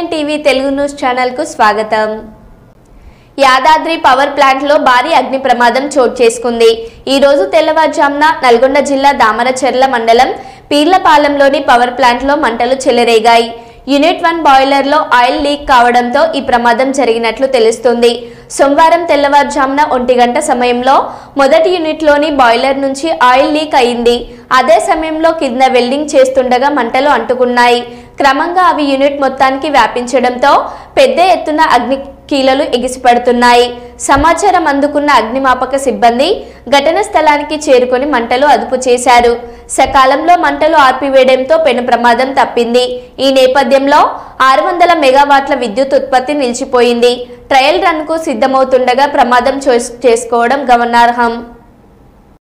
AN TV Telugu news channel కు స్వాగతం। Yadadri power plant లో భారీ అగ్ని ప్రమాదం చోటు చేసుకుంది। ఈ రోజు తెల్లవారుజామున నల్గొండ జిల్లా దామరచెర్ల మండలం పీర్లపాలెంలోని పవర్ ప్లాంట్ లో మంటలు చెలరేగాయి। యూనిట్ 1 బాయిలర్ లో ఆయిల్ లీక్ కావడంతో ఈ ప్రమాదం జరిగినట్లు తెలుస్తుంది। సోమవారం తెల్లవారుజామున 1 గంట సమయంలో మొదటి యూనిట్ లోని బాయిలర్ నుంచి ఆయిల్ లీక్ అయింది। అదే సమయంలో కింద వెల్డింగ్ చేస్తుండగా మంటలు అంటుకున్నాయి। క్రమంగా అవి యూనిట్ మొత్తానికి వ్యాపించడంతో పెద్ద ఎత్తున అగ్ని కీలలు ఎగిసిపడుతున్నాయి। సమాచారం అందుకున్న అగ్నిమాపక సిబ్బంది ఘటన స్థలానికి చేరుకొని మంటలు అదుపు చేశారు। సకాలంలో మంటలు ఆర్పివేయడంతో పెను ప్రమాదం తప్పింది। ఈ నేపథ్యంలో 600 మెగావాట్ల విద్యుత్ ఉత్పత్తి నిలిచిపోయింది। ట్రయల్ రన్ కు సిద్ధమవుతుండగా ప్రమాదం చేసుకోవడం గమనార్హం।